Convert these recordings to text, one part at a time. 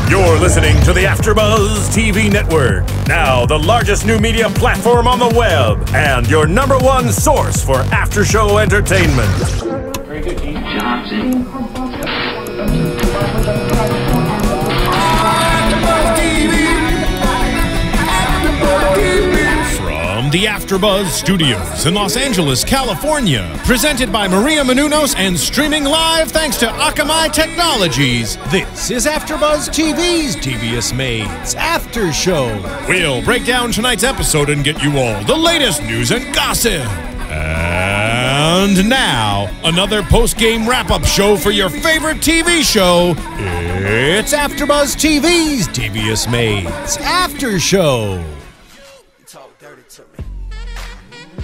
You're listening to the AFTERBUZZ TV network. Now the largest new media platform on the web and your #1 source for after-show entertainment. Very good, Keith. Johnson. From the AFTERBUZZ Studios in Los Angeles, California, presented by Maria Menounos and streaming live thanks to Akamai Technologies, this is AFTERBUZZ TV's Devious Maids After Show. We'll break down tonight's episode and get you all the latest news and gossip. And now, another post-game wrap-up show for your favorite TV show. It's AFTERBUZZ TV's Devious Maids After Show.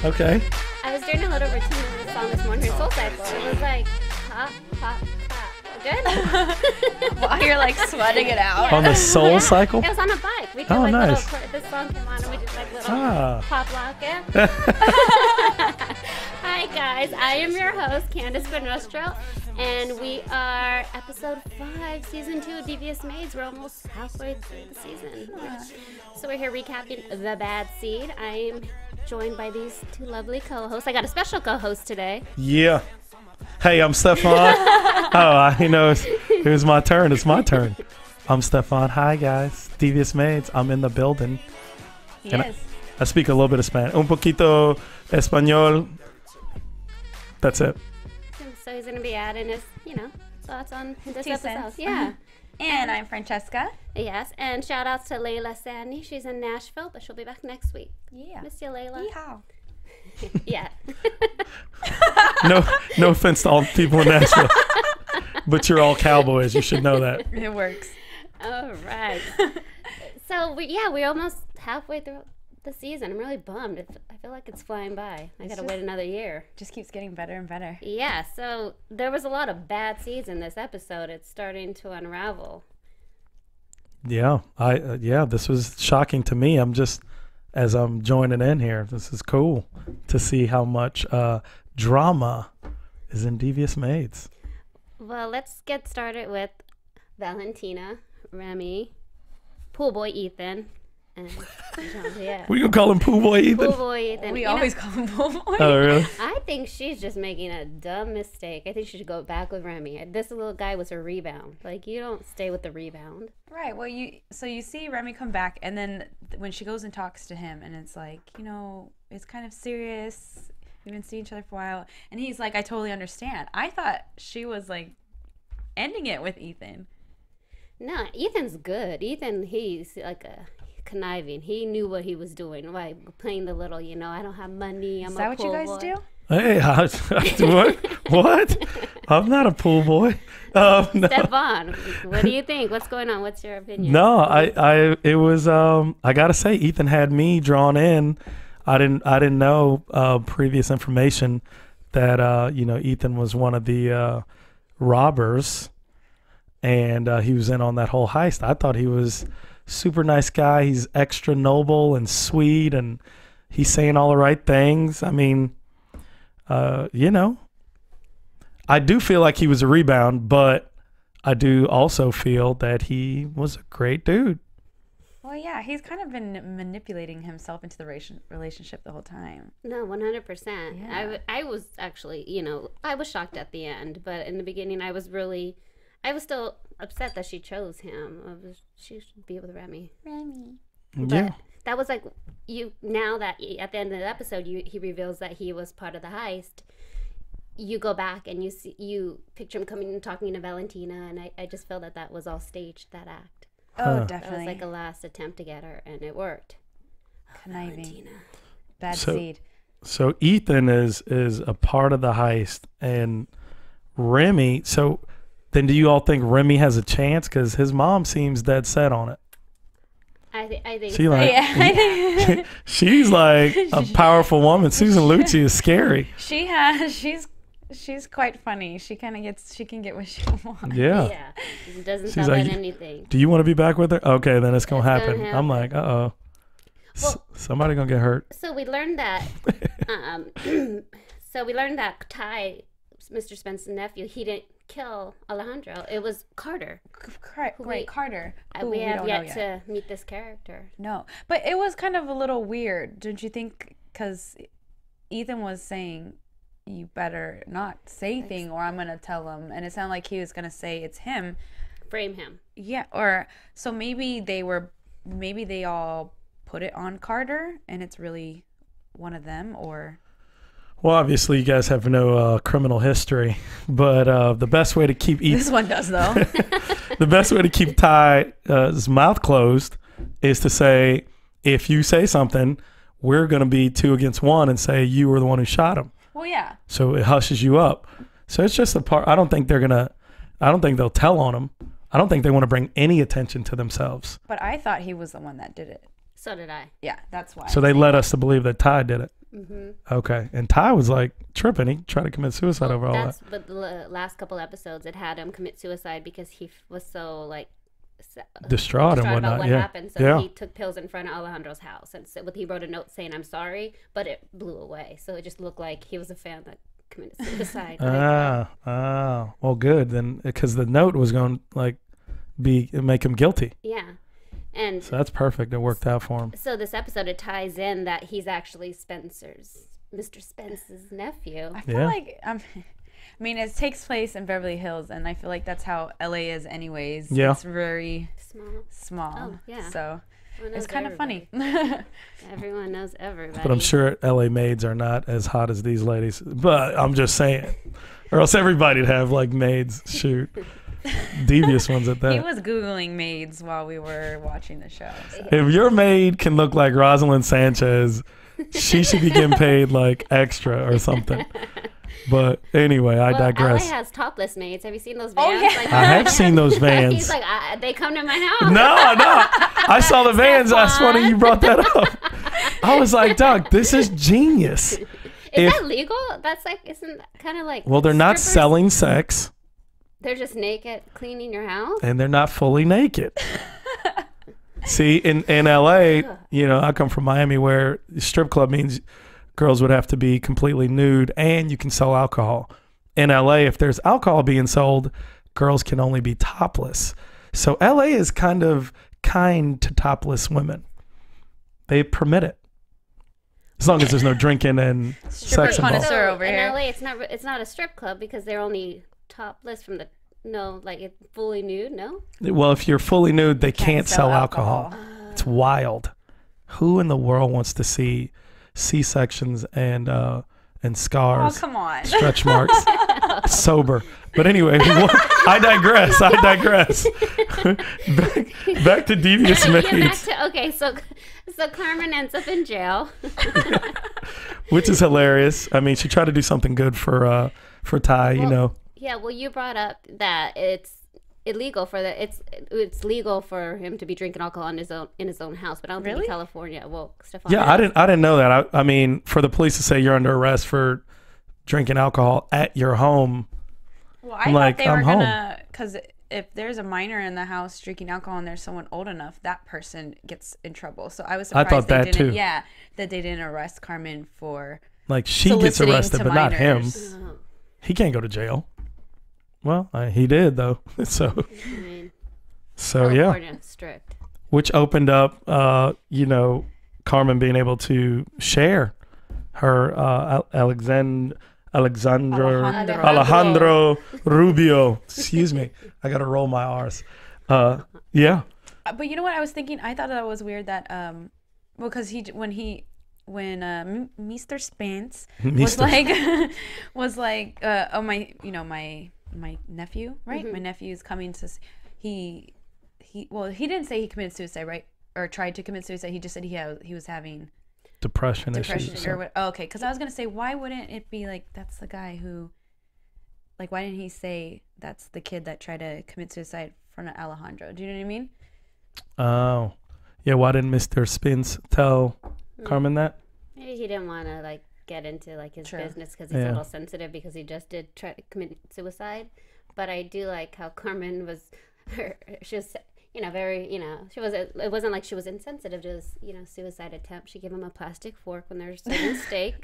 Okay. I was doing a little routine on this song this morning, Soul Cycle. It was like, pop, pop, pop. Good? While you're like sweating it out. On the Soul Cycle? It was on a bike. We did Oh, like nice. little, this song came on and we did like little pop lock it. Hi guys, I am your host, Candice Buenrostro, and we are episode 5, season 2 of Devious Maids. We're almost halfway through the season. So we're here recapping The Bad Seed. I'm joined by these two lovely co-hosts. I got a special co-host today. Yeah. Hey, I'm Stephaune. Oh, you know, it was my turn. It's my turn. I'm Stephaune. Hi, guys. Devious Maids. I'm in the building. Yes. I speak a little bit of Spanish. Un poquito español. That's it. So he's going to be adding his, thoughts on this 2 episode. cents. Yeah. And I'm Francesca. Yes, and shout outs to Layla Sandy. She's in Nashville, but she'll be back next week. Yeah. Miss you, Layla. Yeehaw. Yeah. No offense to all the people in Nashville, but you're all cowboys. You should know that. It works. All right. So we're almost halfway through the season. I'm really bummed. I feel like it's flying by. I gotta wait another year. Just keeps getting better and better. Yeah. So there was a lot of bad seeds in this episode. It's starting to unravel. Yeah, this was shocking to me. As I'm joining in here, this is cool to see how much drama is in Devious Maids. Well, let's get started with Valentina, Remy, Pool Boy Ethan, and Jean-Pierre. We gonna call him Pool Boy Ethan? Pool Boy Ethan. We always call him Pool Boy. Oh, really? I think she's just making a dumb mistake. I think she should go back with Remy. This little guy was a rebound. Like, you don't stay with the rebound. Right. Well, you see Remy come back, and then when she goes and talks to him, and it's like, it's kind of serious. We've been seeing each other for a while, and he's like, I totally understand. I thought she was like ending it with Ethan. No, Ethan's good. Ethan, he's like a conniving. He knew what he was doing. Like playing the little, I don't have money. Is that what you guys do? Hey, what? I'm not a pool boy. No. Stephaune, what do you think? What's going on? What's your opinion? No, it was. I gotta say, Ethan had me drawn in. I didn't know previous information that Ethan was one of the robbers, and he was in on that whole heist. I thought he was super nice guy. He's extra noble and sweet, and he's saying all the right things. I mean, I do feel like he was a rebound, but I do also feel that he was a great dude. Well, yeah, he's kind of been manipulating himself into the relationship the whole time. No, 100%. Yeah. I was actually, I was shocked at the end, but in the beginning I was still upset that she chose him. She should be with Remy. But Yeah. that was like, now that at the end of the episode, he reveals that he was part of the heist. You go back and you picture him coming and talking to Valentina, and I just felt that was all staged, that act. Oh, That definitely. was like a last attempt to get her, and it worked. Conniving. Valentina. Bad seed. So Ethan is a part of the heist, and Remy. So then, do you all think Remy has a chance? Because his mom seems dead set on it. I think She so. like, Yeah. she's like a powerful woman. Susan Lucci is scary. She's quite funny. She can get what she wants. Yeah. Yeah. It doesn't She's sound like, like anything. Do you want to be back with her? Okay, then it's gonna It's happen. gonna happen. I'm like, Well- somebody gonna get hurt. So we learned that. So we learned that Ty Mr. Spence's nephew, he didn't kill Alejandro. It was Carter. Right, Carter. We have yet to meet this character. No, but it was kind of a little weird, don't you think? Because Ethan was saying, you better not say anything or I'm going to tell him. And it sounded like he was going to say it's him. Frame him. Yeah, or so maybe they all put it on Carter and it's really one of them, or... Well, obviously you guys have no criminal history, but the best way to keep Ethan... This one does, though. The best way to keep Ty's mouth closed is to say, if you say something, we're going to be 2 against 1 and say you were the one who shot him. Well, yeah. So it hushes you up. So it's just a part. I don't think they'll tell on him. I don't think they want to bring any attention to themselves. But I thought he was the one that did it. So did I. Yeah, that's why. So they led us to believe that Ty did it. Mm-hmm. Okay. And Ty was like tripping. He tried to commit suicide over all that. But the last couple episodes, it had him commit suicide because he was so like distraught and whatnot. About what happened. So yeah. he took pills in front of Alejandro's house, and so he wrote a note saying "I'm sorry," but it blew away. So it just looked like he was a fan that committed suicide. Well, good then, because the note was going to make him guilty. Yeah. And so that's perfect. It worked out for him. So this episode, it ties in that he's actually Mr. Spence's nephew. I feel like I mean, it takes place in Beverly Hills, and I feel like that's how LA is anyways. Yeah. It's very small. Oh, yeah. So it's kind of funny. Everyone knows everybody. But I'm sure LA maids are not as hot as these ladies. But I'm just saying. Or else everybody'd have like maids shoot. Devious ones at that. He was Googling maids while we were watching the show. So. If your maid can look like Rosalind Sanchez, she should be getting paid like extra or something. But anyway, I digress. LA has topless maids. Have you seen those vans? Oh, yeah. I have seen those vans. He's like, they come to my house. No. I saw the vans. That's funny you brought that up. I was like, Doug, this is genius. Is that legal? That's like, isn't kind of like... Well, they're not selling sex. They're just naked cleaning your house? And they're not fully naked. See, in LA, I come from Miami where strip club means girls would have to be completely nude and you can sell alcohol. In LA, if there's alcohol being sold, girls can only be topless. So LA is kind to topless women. They permit it. As long as there's no drinking and sex involved. So over here. In LA, it's not a strip club because they're only topless from fully nude, no? Well, if you're fully nude, they can't sell alcohol. It's wild. Who in the world wants to see C-sections and scars? Oh, come on. Stretch marks. Sober. But anyway, I digress. Back to Devious Maids. So Carmen ends up in jail. Which is hilarious. I mean, she tried to do something good for Ty, Yeah, well, you brought up that it's illegal it's legal for him to be drinking alcohol in his own house, but I don't think in California. Well, Stephaune. Yeah, I didn't know that. I mean, for the police to say you're under arrest for drinking alcohol at your home. Well, I thought they were gonna, because if there's a minor in the house drinking alcohol and there's someone old enough, that person gets in trouble. So I was surprised thought that too. Yeah, that they didn't arrest Carmen for she gets arrested, but not him. Oh. He can't go to jail. Well, he did though. So California, yeah, strict. Which opened up, Carmen being able to share her Alejandro Rubio. Excuse me, I gotta roll my R's. Yeah. But you know what I was thinking? I thought that was weird that because when Mr. Spence was like my nephew, right? Mm-hmm. My nephew is coming to he didn't say he committed suicide, right? Or tried to commit suicide. He just said he was having depression issues. Or what? Oh, okay, because I was gonna say, why wouldn't it be like that's the guy who, like, why didn't he say that's the kid that tried to commit suicide in front of Alejandro? Do you know what I mean? Oh, yeah. Why didn't Mr. Spence tell Carmen that? Maybe he didn't want to get into his business because he's a little sensitive because he just did try to commit suicide. But I do like how Carmen was very, she was, it wasn't like she was insensitive to his, suicide attempt. She gave him a plastic fork when they were serving steak.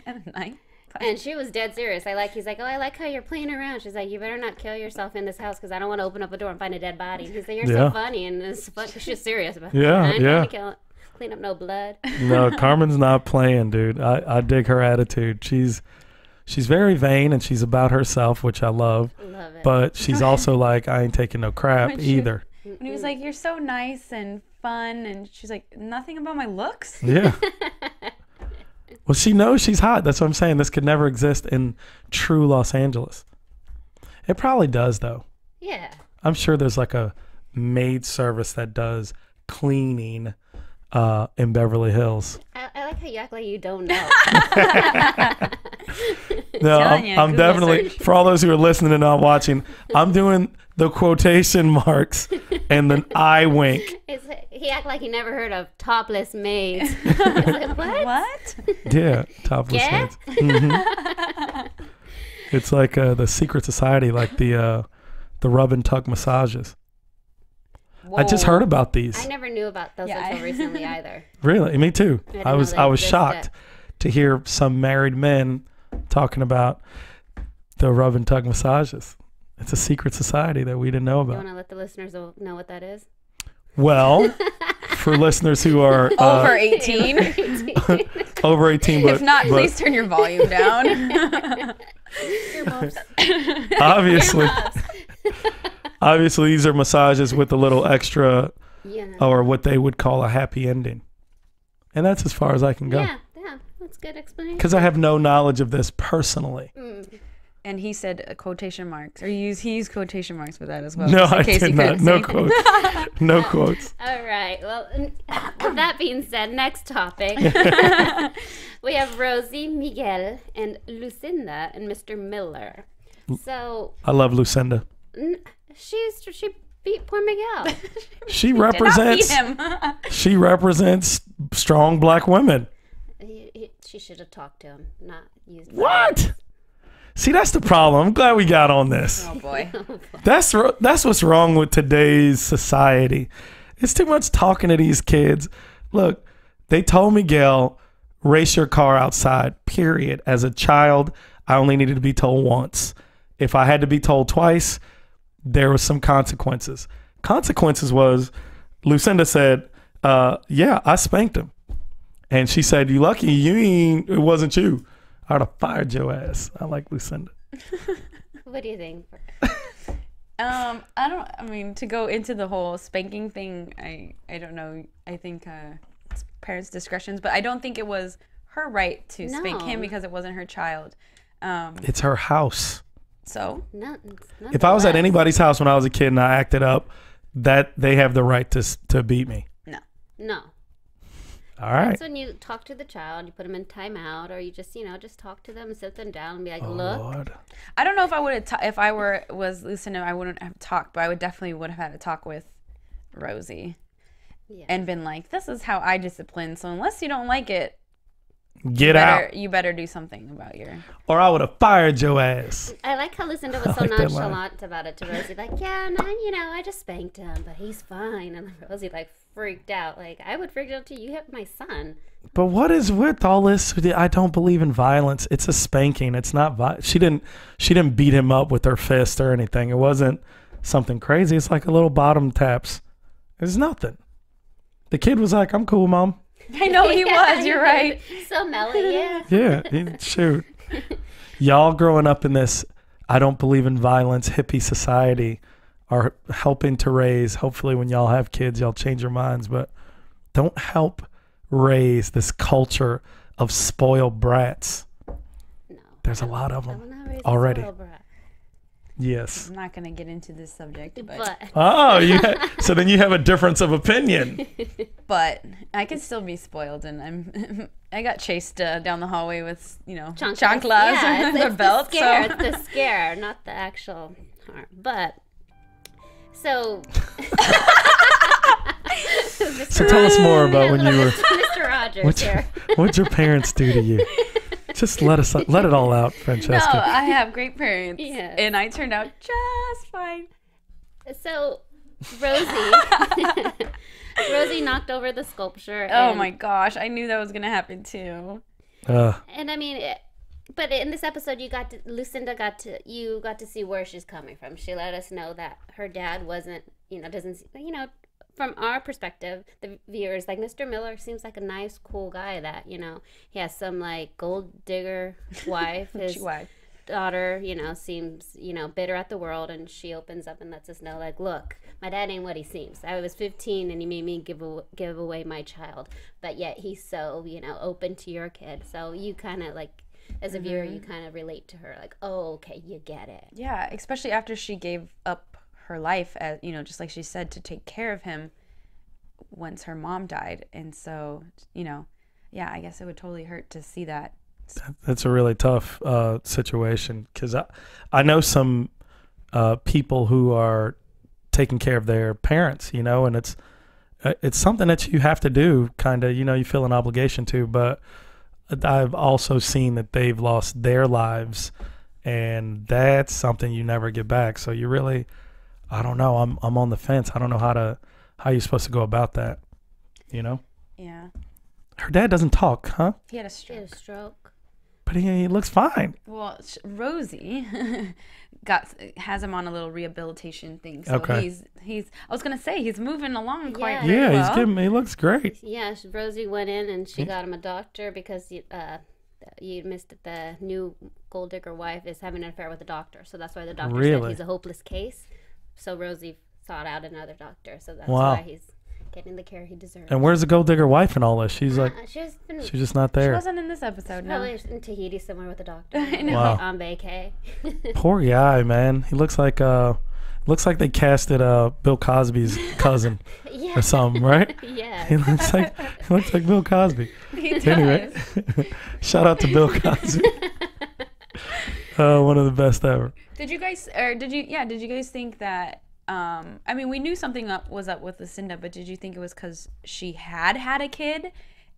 And a knife. And she was dead serious. He's like, oh, I like how you're playing around. She's like, you better not kill yourself in this house because I don't want to open up a door and find a dead body. He's like, you're so funny. And it's fun. She's serious about it. I ain't trying to clean up no blood. No, Carmen's not playing, dude. I dig her attitude. She's very vain and she's about herself, which I love. Love it. But she's also like, I ain't taking no crap either. When he was like, you're so nice and fun. And she's like, nothing about my looks? Yeah. Well, she knows she's hot. That's what I'm saying. This could never exist in true Los Angeles. It probably does, though. Yeah. I'm sure there's like a maid service that does cleaning in Beverly Hills. I like how you act like you don't know. No, I'm definitely, for all those who are listening and not watching, I'm doing the quotation marks and the eye wink. He act like he never heard of topless maids. Like, what? Yeah, topless maids. Mm-hmm. It's like the secret society, like the rub and tuck massages. Whoa. I just heard about these. I never knew about those until recently either. Really? Me too. I was shocked to hear some married men talking about the rub and tuck massages. It's a secret society that we didn't know about. You want to let the listeners know what that is? Well, for listeners who are over 18. Over 18, but if not, please turn your volume down. Obviously, these are massages with a little extra, or what they would call a happy ending, and that's as far as I can go. Yeah, that's good explanation. Because I have no knowledge of this personally. And he said quotation marks, or he used quotation marks for that as well. No, I did not. No quotes. No quotes. All right. Well, with that being said, next topic. We have Rosie, Miguel, and Lucinda, and Mr. Miller. So I love Lucinda. She beat poor Miguel. She represents. She represents strong black women. She should have talked to him, not used. What? See, that's the problem. I'm glad we got on this. Oh boy. That's what's wrong with today's society. It's too much talking to these kids. Look, they told Miguel, race your car outside, period. As a child, I only needed to be told once. If I had to be told twice, there was some consequences. Consequences was, Lucinda said, yeah, I spanked him. And she said, you lucky, it wasn't you. I would have fired your ass. I like Lucinda. What do you think? I mean, to go into the whole spanking thing, I don't know. I think it's parents' discretions, but I don't think it was her right to spank him because it wasn't her child. It's her house. So? If I was at anybody's house when I was a kid and I acted up, that they have the right to beat me. No. All right. That's when you talk to the child, you put them in timeout, or you just talk to them and sit them down and be like, look. Lord. I don't know if I would have, if I was Lucinda, I wouldn't have talked, but I definitely would have had a talk with Rosie and been like, this is how I discipline. So unless you don't like it, get out. You better do something about your. Or I would have fired your ass. I like how Lucinda was so nonchalant about it to Rosie. Like, yeah, no, I just spanked him, but he's fine. And Rosie freaked out. Like, I would freak out too. You hit my son. But what is with all this? I don't believe in violence. It's a spanking. It's not. She didn't beat him up with her fist or anything. It wasn't something crazy. It's like a little bottom taps. It's nothing. The kid was like, "I'm cool, Mom." I know he was. You're right. So mellow, yeah. Yeah, shoot. Y'all growing up in this, I don't believe in violence, hippie society, are helping to raise. Hopefully, when y'all have kids, y'all change your minds. But don't help raise this culture of spoiled brats. No. There's a lot of them already. Yes. I'm not going to get into this subject, but oh, yeah. So then you have a difference of opinion. But I can still be spoiled, and I got chased down the hallway with chanclas yeah, and a belt. It's the scare, not the actual harm. But so. So tell us more about when you were Mr. Rogers here. What'd your parents do to you? Just let it all out, Francesca. No, I have great parents, yes. And I turned out just fine. So, Rosie knocked over the sculpture. Oh my gosh, I knew that was gonna happen too. And I mean, But in this episode, Lucinda got to see where she's coming from. She let us know that her dad wasn't, doesn't, from our perspective, the viewers, like Mr. Miller seems like a nice, cool guy that, he has some like gold digger wife. His daughter, seems, bitter at the world, and she opens up and lets us know, like, look, my dad ain't what he seems. I was 15 and he made me give away my child, but yet he's so, open to your kid. So you kind of like, as a viewer, you kind of relate to her, like, oh, okay, you get it. Yeah, especially after she gave up her life, as just like she said, to take care of him once her mom died. And so, yeah, I guess it would totally hurt to see that. That's a really tough situation, because I know some people who are taking care of their parents, and it's something that you have to do, kind of, you feel an obligation to, but I've also seen that they've lost their lives, and that's something you never get back. So you really, I don't know. I'm on the fence. I don't know how you're supposed to go about that. Yeah. Her dad doesn't talk, huh? He had a stroke. But he looks fine. Well, Rosie has him on a little rehabilitation thing. So okay. he's. I was gonna say he's moving along quite well. Yeah, he looks great. Yeah, Rosie went in and she got him a doctor because you missed that the new gold digger wife is having an affair with the doctor. So that's why the doctor said he's a hopeless case. So Rosie sought out another doctor. So that's why he's getting the care he deserves. And where's the gold digger wife and all this? She's like, she's just not there. She wasn't in this episode. No, probably in Tahiti somewhere with a doctor. I know. Wow. On vacay. Poor guy, man. He looks like they casted Bill Cosby's cousin or something, right? Yeah. He looks like Bill Cosby. He does. Anyway, shout out to Bill Cosby. One of the best ever. Did you guys think that? I mean, we knew something was up with Lucinda, but did you think it was because she had a kid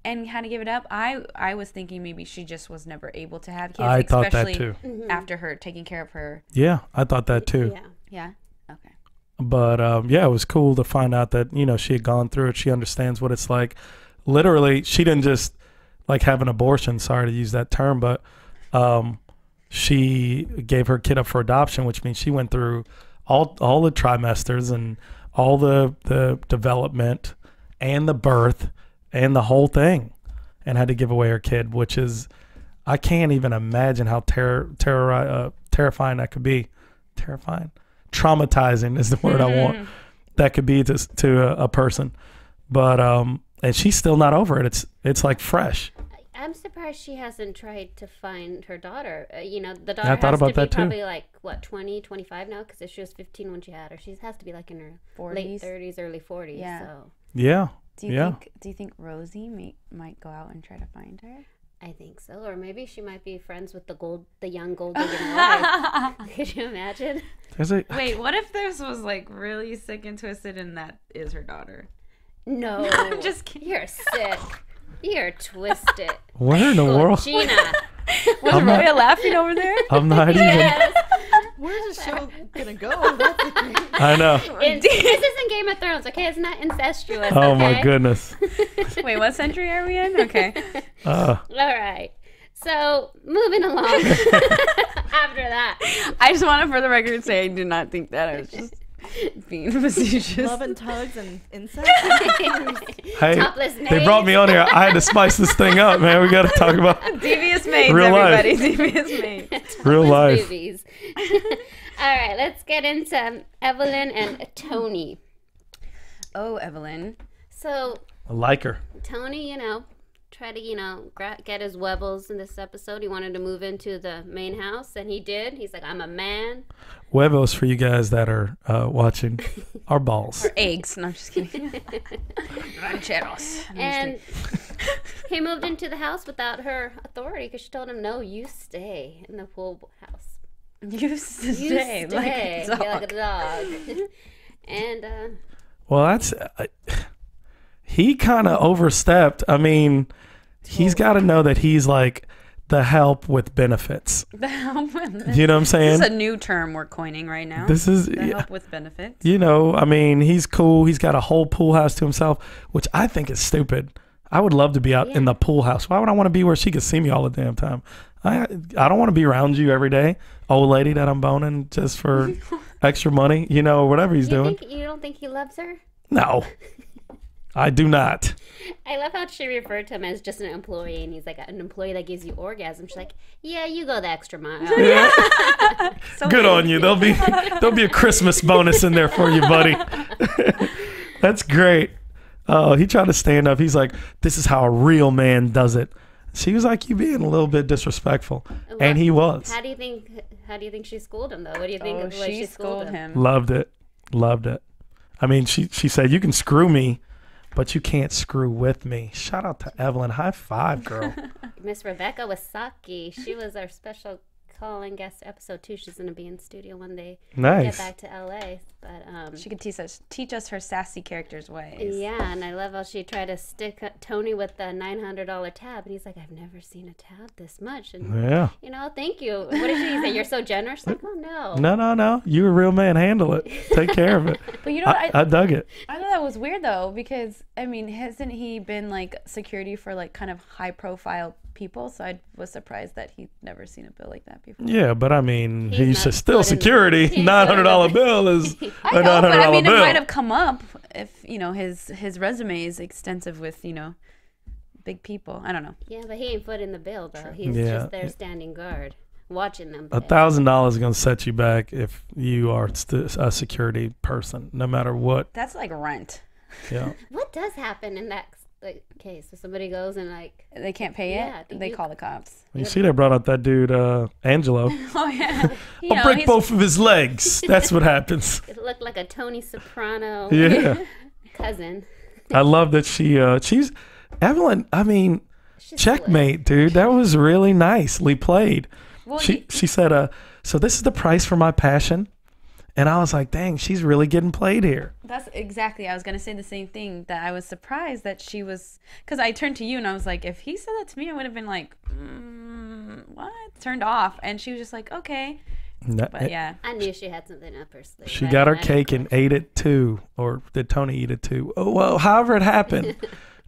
and had to give it up? I was thinking maybe she just was never able to have kids. I thought that too. After her taking care of her. Yeah, I thought that too. Yeah. Okay. But it was cool to find out that she had gone through it. She understands what it's like. Literally, she didn't just like have an abortion. Sorry to use that term, but she gave her kid up for adoption, which means she went through all the trimesters and all the development and the birth and the whole thing, and had to give away her kid, which is, I can't even imagine how terrifying that could be. Terrifying, traumatizing is the word I want. That could be to a person, but and she's still not over it. It's like fresh. I'm surprised she hasn't tried to find her daughter. The daughter I thought has about to be that too. Probably like, what, 20, 25 now? Because if she was 15 when she had her, she has to be like in her 40s. late 30s, early 40s. Yeah. So. Yeah. Do you think Rosie might go out and try to find her? I think so. Or maybe she might be friends with the young gold digger wife. Could you imagine? Wait, what if this was like really sick and twisted and that is her daughter? No. I'm just kidding. You're sick. You're twisted. Where in the world? Gina. Was Roya laughing over there? I'm not even. Yes. Where's the show gonna go? That's the thing. I know. This isn't Game of Thrones, okay? It's not incestuous. Oh okay? my goodness. Wait, what century are we in? Okay. All right. So moving along. After that, I just want to, for the record, say I did not think that. I was just being facetious. Love and tugs and incest. Hey, Topless they brought me on here. I had to spice this thing up, man. We got to talk about Devious Maids, real everybody. life. Devious Maids. Real life. movies. All right, let's get into Evelyn and Tony. Oh, Evelyn. So I like her. Tony, tried to, get his webbles in this episode. He wanted to move into the main house, and he did. He's like, I'm a man. Huevos, for you guys that are watching, are balls. Or eggs. No, I'm just kidding. Rancheros. And he moved into the house without her authority because she told him, no, you stay in the pool house. You stay like a dog. Be like a dog. And, Well, that's he kind of overstepped. I mean, he's got to know that he's like the help with benefits. The help with benefits. You know what I'm saying? This is a new term we're coining right now. This is the help with benefits. I mean, he's cool. He's got a whole pool house to himself, which I think is stupid. I would love to be out in the pool house. Why would I want to be where she could see me all the damn time? I don't want to be around you every day, old lady that I'm boning just for extra money, you know, whatever he's doing. You don't think he loves her? No, I do not. I love how she referred to him as just an employee, and he's like an employee that gives you orgasm. She's like, yeah, you go the extra mile. Good on you. There'll be a Christmas bonus in there for you, buddy. That's great. Oh, he tried to stand up. He's like, this is how a real man does it. She was like, you being a little bit disrespectful, and he was. How do you think she schooled him though? What do you think? Oh, of the way she schooled him. Loved it. I mean, she said, you can screw me, but you can't screw with me. Shout out to Evelyn. High five, girl. Miss Rebecca Wasaki. She was our special call-in guest episode 2. She's going to be in studio one day. Nice. Get back to LA. But she could teach us her sassy character's ways. Yeah, and I love how she tried to stick Tony with the $900 tab, and he's like, I've never seen a tab this much. And Yeah. you know, thank you. What did she say? You're so generous. Like, oh no. No. You a real man. Handle it. Take care of it. But you know, I dug it. I thought that was weird though, because I mean, hasn't he been like security for like kind of high profile people? So I was surprised that he'd never seen a bill like that before. Yeah, but I mean, He's he's not still putting- security. he's $900 bill is a I know, $900 but I mean, bill. it might have come up if you know his resume is extensive with big people. I don't know. Yeah, but he ain't footing the bill though. He's Yeah. just there standing guard, watching them. $1,000 is going to set you back if you are a security person, no matter what. That's like rent. Yeah. What does happen in that case? So somebody goes and like, They can't pay Yeah, it. They call the cops. You see, they brought out that dude, Angelo. Oh yeah. I'll break both of his legs. That's what happens. it looked like a Tony Soprano Yeah. cousin. I love that she's Evelyn. I mean, She's checkmate, dude. That was really nicely played. Well, She said, so this is the price for my passion. And I was like, dang, she's really getting played here. That's exactly. I was gonna say the same thing. That I was surprised that she was, because I turned to you and I was like, if he said that to me, I would have been like, what? Turned off. And she was just like, okay. But yeah, I knew she had something up her sleeve. She got her cake and ate it too. Or did Tony eat it too? Oh, well, however it happened.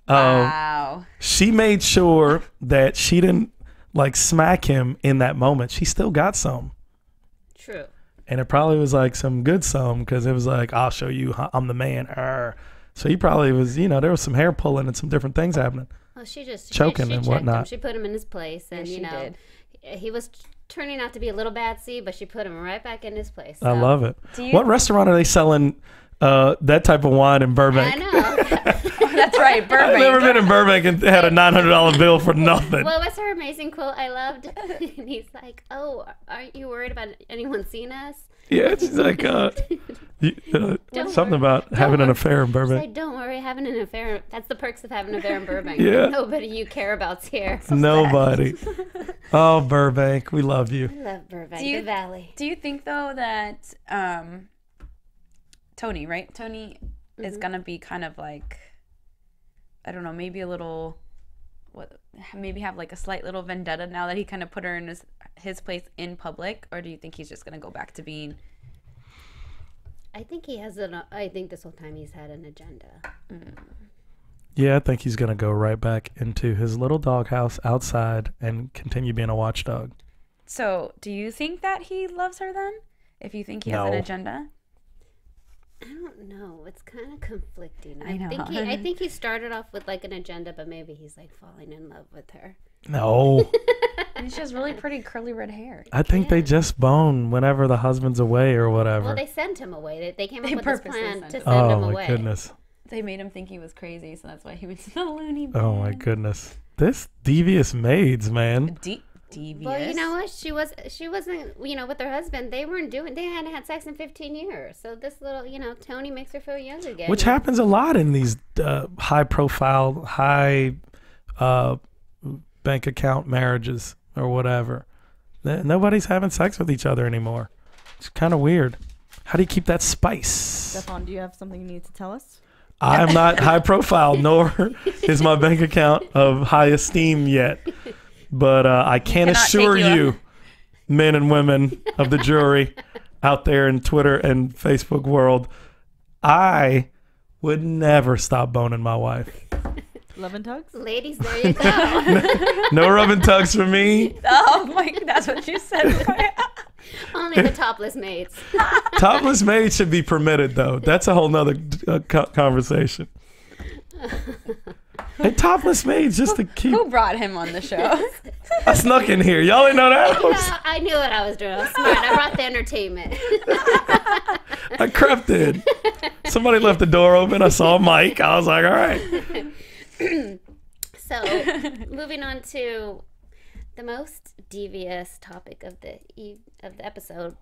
wow. She made sure that she didn't like smack him in that moment. She still got some. True. And it probably was like some good some, because it was like, I'll show you, I'm the man. Arr. So he probably was, there was some hair pulling and some different things happening. Well, she just Choking she and checked whatnot. him. She put him in his place, and she did. he was turning out to be a little batsy, but she put him right back in his place. I love it. Do you- What restaurant are they selling that type of wine in Burbank? I know. That's right, Burbank. I've never been in Burbank and had a $900 bill for nothing. What was her amazing quote I loved? And he's like, "Oh, aren't you worried about anyone seeing us?" Yeah, she's like, something worry. about having an affair in She's Burbank. like, "Don't worry, having an affair. That's the perks of having an affair in Burbank. Yeah. Nobody you care about's here." Nobody. Oh, Burbank, we love you. I love Burbank, Do you- the Valley. Do you think though that Tony, right? Tony is gonna be kind of like, I don't know, maybe a little, maybe have like a slight little vendetta now that he kind of put her in his place in public, or do you think he's just gonna go back to being? I think he has I think this whole time he's had an agenda. Yeah, I think he's going to go right back into his little doghouse outside and continue being a watchdog. So, do you think that he loves her then? If you think he has an No. agenda? I don't know. It's kind of conflicting. I know. I think he started off with like an agenda, but maybe he's like falling in love with her. No. And she has really pretty curly red hair. I think they just bone whenever the husband's away or whatever. Well, they sent him away. They came up They with this purposely plan sent to him. send Oh, him my away. goodness. They made him think he was crazy, so that's why he went to the loony bin. Oh, my goodness. This Devious Maids, man. Devious. Well, you know what? She wasn't, with her husband. They hadn't had sex in 15 years. So this little, Tony makes her feel young again. Which happens a lot in these high-profile, high bank account marriages or whatever. Nobody's having sex with each other anymore. It's kind of weird. How do you keep that spice? Stephaune, do you have something you need to tell us? I am not high profile, nor is my bank account of high esteem yet. But I can cannot assure take you you, men and women of the jury out there in Twitter and Facebook world, I would never stop boning my wife. Love and tugs? Ladies, there you go. No rub and tugs for me. Oh my, that's what you said. Only the topless maids. Topless maids should be permitted, though. That's a whole nother conversation. Hey, topless maids just to keep. Who brought him on the show? I snuck in here. Y'all didn't know that? No, I knew what I was doing. I was smart. I brought the entertainment. I crept in. Somebody left the door open. I saw Mike. I was like, all right. So, moving on to the most devious topic of the episode.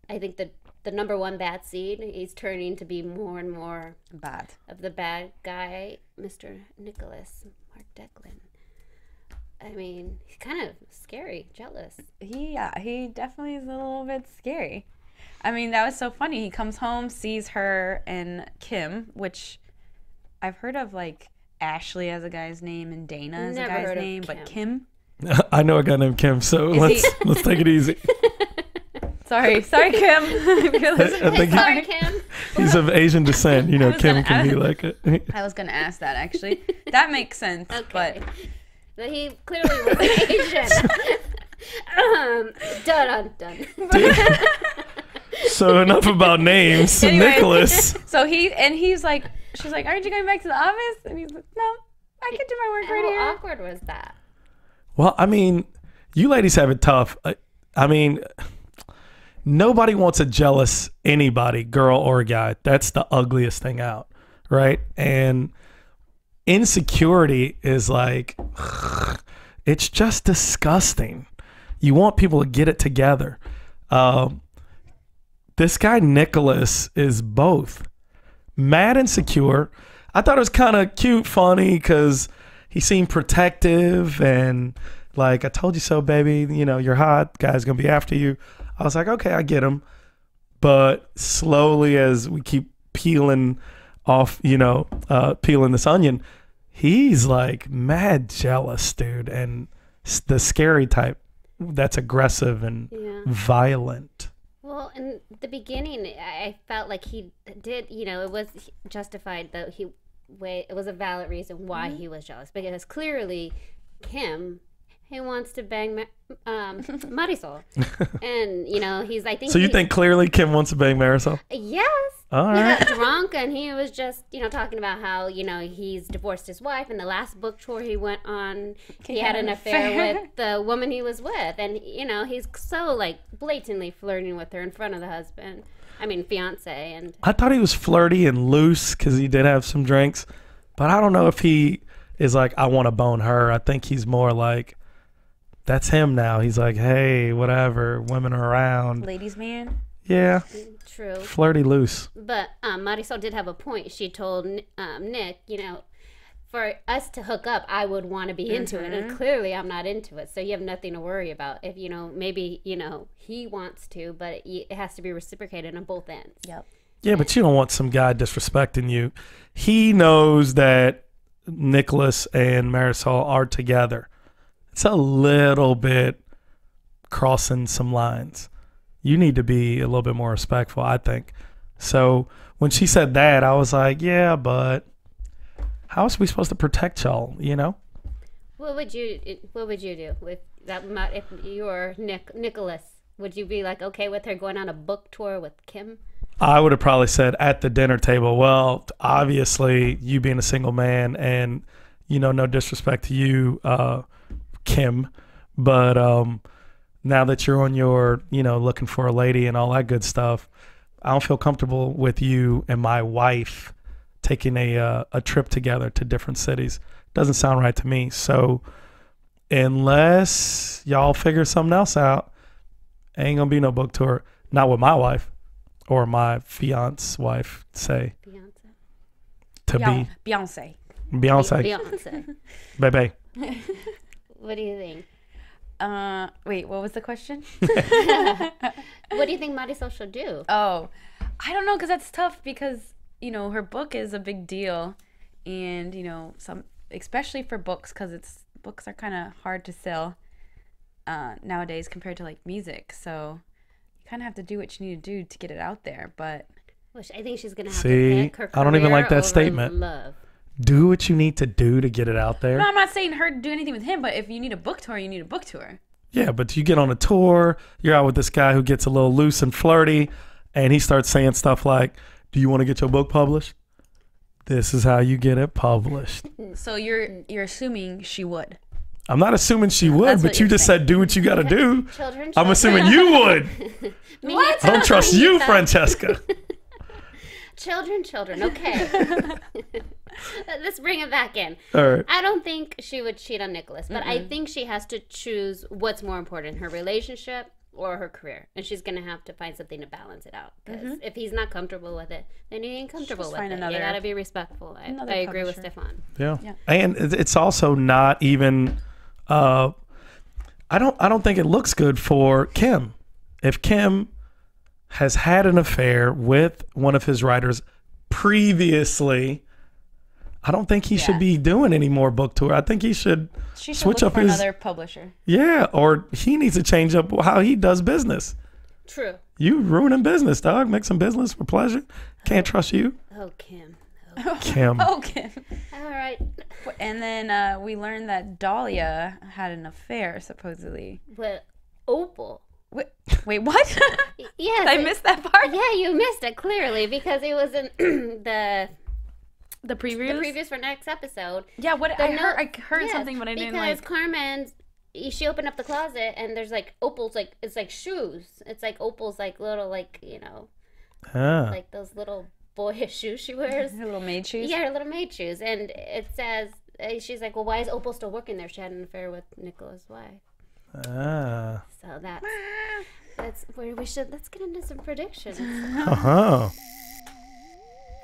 I think the number one bad seed. He's turning to be more and more Bad. of the bad guy, Mr. Nicholas Mark Declan. I mean, he's kind of scary, jealous. He definitely is a little bit scary. I mean, that was so funny. He comes home, sees her and Kim, which I've heard of, like, Ashley as a guy's name and Dana as Never a guy's heard of name, but Kim. I know a guy named Kim, so let's take it easy. Sorry, Kim. If you're listening, I think Sorry, Kim. he's of Asian descent. You know, Kim can be like a. I was gonna ask that actually. That makes sense, Okay. but He clearly was Asian. Dun. So enough about names. Anyway. Nicholas. So he's like, she's like, aren't you going back to the office? And he's like, no, I can do my work right How here. awkward was that? Well, I mean, you ladies have it tough. I mean, nobody wants a jealous anybody, girl or guy. That's the ugliest thing out, right? And insecurity is like, it's just disgusting. You want people to get it together. This guy Nicholas is both mad and secure. I thought it was kind of cute, funny, because he seemed protective and like, I told you so, baby. You know, you're hot. Guy's gonna be after you. I was like, okay, I get him. But slowly, as we keep peeling off, peeling this onion, he's like mad jealous, dude, and the scary type that's aggressive and violent. Well, in the beginning, I felt like he did, it was justified that it was a valid reason why he was jealous, because clearly Kim, he wants to bang Marisol. And, I think. So you think clearly Kim wants to bang Marisol? Yes. All He right. got drunk and he was just, talking about how, he's divorced his wife. And the last book tour he went on, he had an affair with the woman he was with. And, he's so, like, blatantly flirting with her in front of the husband. I mean, fiance. And I thought he was flirty and loose because he did have some drinks. But I don't know if he is like, I want to bone her. I think he's more like, that's him now. He's like, hey, whatever, women are around. Ladies' man. Yeah. true. Flirty loose. But Marisol did have a point. She told Nick, for us to hook up, I would want to be into it. And clearly I'm not into it. So you have nothing to worry about. If, maybe, he wants to, but it has to be reciprocated on both ends. Yep. Yeah, but you don't want some guy disrespecting you. He knows that Nicholas and Marisol are together. It's a little bit crossing some lines. You need to be a little bit more respectful, I think. So when she said that, I was like, yeah, but how is we supposed to protect y'all, What would you do with that? If you were Nicholas, would you be like okay with her going on a book tour with Kim? I would have probably said at the dinner table, well, obviously you being a single man and, no disrespect to you, Kim, but now that you're on your, looking for a lady and all that good stuff, I don't feel comfortable with you and my wife taking a trip together to different cities. Doesn't sound right to me. So unless y'all figure something else out, ain't gonna be no book tour. Not with my wife or my fiance wife, say. Beyonce. Beyonce. Baby. What do you think? Wait, what was the question? What do you think Marisol should do? Oh, I don't know, because that's tough because, her book is a big deal. And, especially for books, because books are kind of hard to sell nowadays compared to, like, music. So you kind of have to do what you need to do to get it out there. But I think she's going to have See, to pick her I don't even like that career over statement. love. do what you need to do to get it out there. No, I'm not saying her to do anything with him, but if you need a book tour, you need a book tour. Yeah, but you get on a tour, you're out with this guy who gets a little loose and flirty, and he starts saying stuff like, do you want to get your book published? This is how you get it published. So you're assuming she would. I'm not assuming she would, That's but what you you're just saying. said do what you got to do. Children. I'm assuming you would. What? I don't trust you, Francesca. Children. Okay. Let's bring it back in. All right. I don't think she would cheat on Nicholas, but I think she has to choose what's more important, her relationship or her career. And she's going to have to find something to balance it out. Because if he's not comfortable with it, then he ain't comfortable Just with find it. another- You got to be respectful. I agree with publisher. Stephaune. Yeah. And it's also not even I don't think it looks good for Kim. If Kim has had an affair with one of his writers previously, I don't think he should be doing any more book tour. I think he should She should switch look up for his another publisher. or he needs to change up how he does business. True. You ruining business, dog. Make some business for pleasure. Can't trust you. Oh, Kim. Kim. Okay. All right. And then we learned that Dahlia had an affair, supposedly. But Opal. Wait, what? Yes. I missed that part? Yeah, you missed it clearly because it was in The previews? the previews for next episode. Yeah, what The I heard yes, something, but I didn't because like. Carmen, she opened up the closet and there's like Opal's like it's like shoes. It's like Opal's like little like like those little boyish shoes she wears. Her little maid shoes? Yeah, her little maid shoes, and it says she's like, well, why is Opal still working there? She had an affair with Nicholas' wife. So that's where we should. Let's get into some predictions. Uh-huh.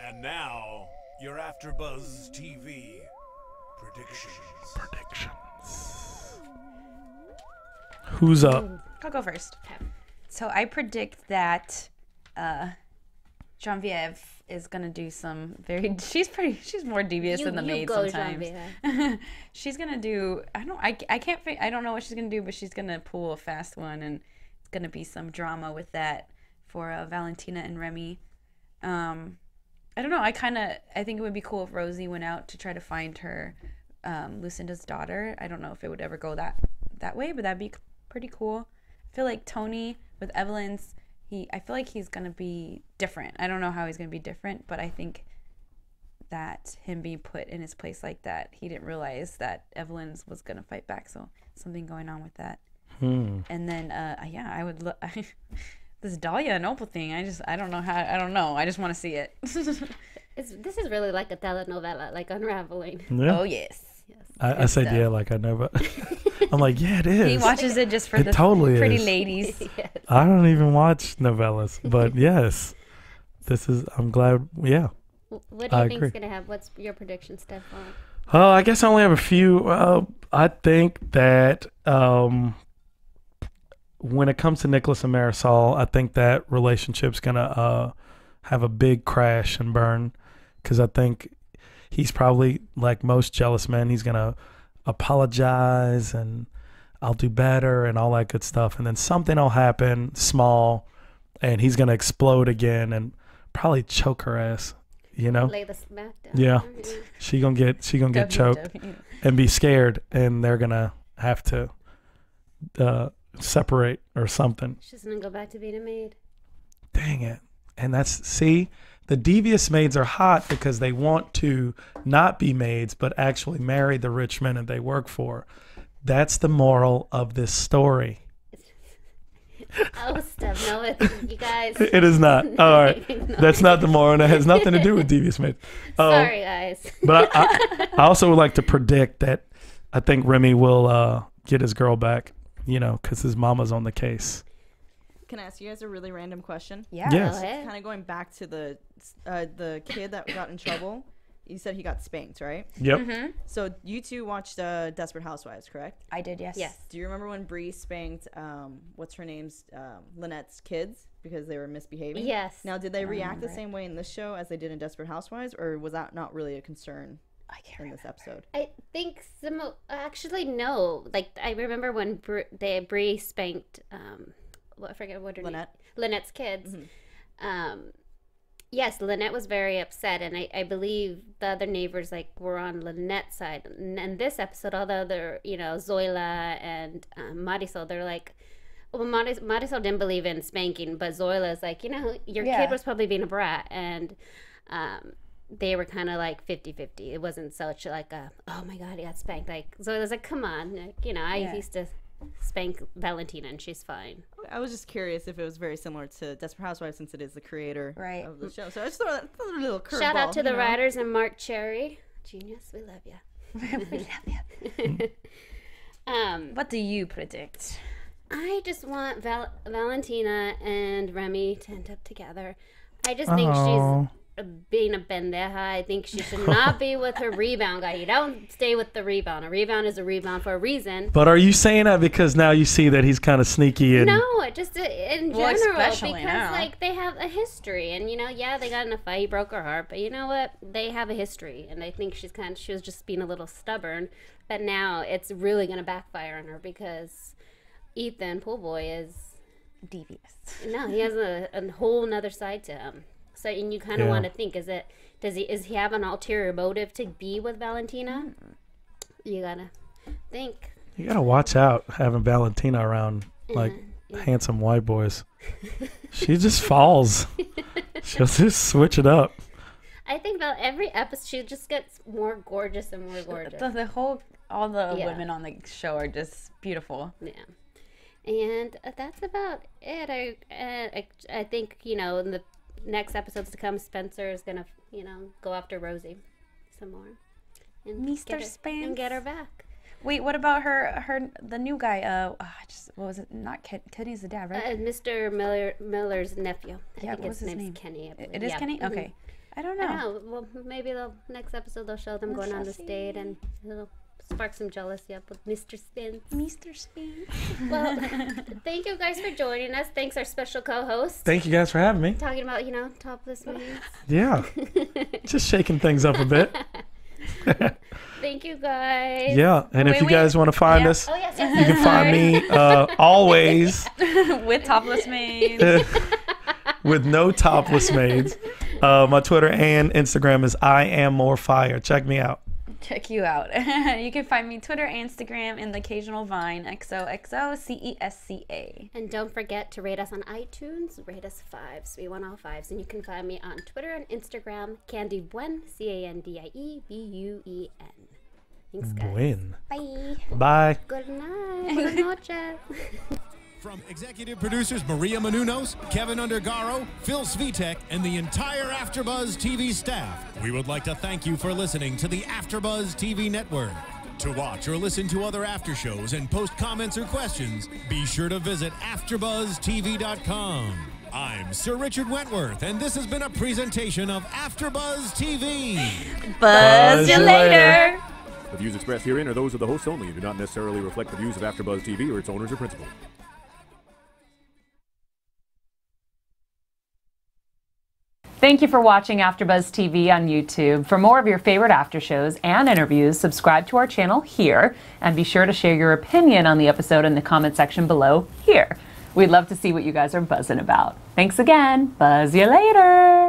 And now, your AfterBuzz TV predictions. Who's up? I'll go first. So I predict that Genevieve is gonna do some very. She's more devious than the maid sometimes. She's gonna do. I can't. I don't know what she's gonna do, but she's gonna pull a fast one, and it's gonna be some drama with that for Valentina and Remy. I don't know. I think it would be cool if Rosie went out to try to find her Lucinda's daughter. I don't know if it would ever go that way, but that'd be pretty cool. I feel like Tony with Evelyn's. I feel like he's going to be different. I don't know how he's going to be different, but I think that him being put in his place like that, he didn't realize that Evelyn's was going to fight back. So something going on with that. And then, I would look. This Dahlia and Opal thing, I don't know. I just want to see it. This is really like a telenovela, like unraveling. Yeah. Oh, yes. I said stuff. yeah, like I know, but I'm like, yeah, it is. He watches it just for It the totally pretty is. ladies. I don't even watch novellas, but yes, I'm glad. Yeah. What do you I think's agree. gonna happen? What's your prediction, Stephaune? I guess I only have a few. I think that when it comes to Nicholas and Marisol, I think that relationship's gonna have a big crash and burn, because I think he's probably, like most jealous men, he's gonna apologize and I'll do better and all that good stuff, and then something will happen small, and he's gonna explode again and probably choke her ass. Lay the smack down. Yeah, she gonna get choked and be scared, and they're gonna have to separate or something. She's gonna go back to being a maid. Dang it! And the devious maids are hot because they want to not be maids, but actually marry the rich men that they work for. That's the moral of this story. Oh, Steph, no, you guys. It is not. All right, No. that's not the moral. And it has nothing to do with devious maids. Sorry, guys. But I also would like to predict that I think Remy will get his girl back, because his mama's on the case. Can I ask you guys a really random question? Yeah. Yes. Go ahead. Kind of going back to the kid that got in trouble. You said he got spanked, right? Yep. So you two watched Desperate Housewives, correct? I did, yes. Yes. Do you remember when Bree spanked what's her name's Lynette's kids because they were misbehaving? Yes. Now, did they react the same way in this show as they did in Desperate Housewives, or was that not really a concern in this episode? I think actually no. Like I remember when Bree spanked I forget what her name. Lynette. Lynette's kids. Yes, Lynette was very upset, and I believe the other neighbors like were on Lynette's side. And this episode, although they're Zoila and Marisol, they're like, well, Marisol didn't believe in spanking, but Zoila's like, your kid was probably being a brat, and they were kind of like 50-50. It wasn't such like a, oh my God, he got spanked. Like Zoila's like, come on, I used to spank Valentina and she's fine. I was just curious if it was very similar to Desperate Housewives, since it is the creator of the show. So I just thought a little curveball. Shout out to the writers and Mark Cherry. Genius, we love you. We love you. What do you predict? I just want Valentina and Remy to end up together. I just think she's being a pendeja. I think she should not be with her rebound guy. You don't stay with the rebound. A rebound is a rebound for a reason. But are you saying that because now you see that he's kind of sneaky? And no, just in general, especially because now. like they have a history, and they got in a fight. He broke her heart, but you know what? They have a history, and I think she was just being a little stubborn. But now it's really gonna backfire on her because Ethan, pool boy, is devious. No, he has a whole nother side to him. So, and you kind of want to think, is he have an ulterior motive to be with Valentina? You gotta think. You gotta watch out having Valentina around like handsome white boys. She just falls. She'll just switch it up. I think about every episode, she just gets more gorgeous and more gorgeous. All the women on the show are just beautiful. Yeah. And that's about it. I think, in the next episodes to come, Spencer is going to, go after Rosie some more. And Mr. Spence. And get her back. Wait, what about the new guy? What was it? Not Kenny's the dad, right? Mr. Miller's nephew. I think his name's Kenny. It is Kenny? Okay. I don't know. Well, maybe next episode they'll show them going on this date, and it'll spark some jealousy up with Mr. Spence. Mr. Spence. Well, thank you guys for joining us. Thanks our special co-host. Thank you guys for having me. Talking about, topless maids. Yeah. Just shaking things up a bit. Thank you guys. Yeah, and if you guys want to find us, yes. you can find me always with topless maids. With no topless maids. My Twitter and Instagram is IamMoreFire. Check me out. Check you out. You can find me Twitter, Instagram, and the occasional Vine, XOXOCESCA. And don't forget to rate us on iTunes. Rate us 5s. We want all 5s. And you can find me on Twitter and Instagram, Candice Buen, CandiBuen. Thanks, guys. Buen. Bye. Bye. Good night. Buenas noches. From executive producers Maria Menounos, Kevin Undergaro, Phil Svitek, and the entire AfterBuzz TV staff, we would like to thank you for listening to the AfterBuzz TV network. To watch or listen to other after shows and post comments or questions, be sure to visit AfterBuzzTV.com. I'm Sir Richard Wentworth, and this has been a presentation of AfterBuzz TV. Buzz you later. The views expressed herein are those of the hosts only and do not necessarily reflect the views of AfterBuzz TV or its owners or principals. Thank you for watching AfterBuzz TV on YouTube. For more of your favorite after shows and interviews, subscribe to our channel here, and be sure to share your opinion on the episode in the comment section below here. We'd love to see what you guys are buzzing about. Thanks again. Buzz you later.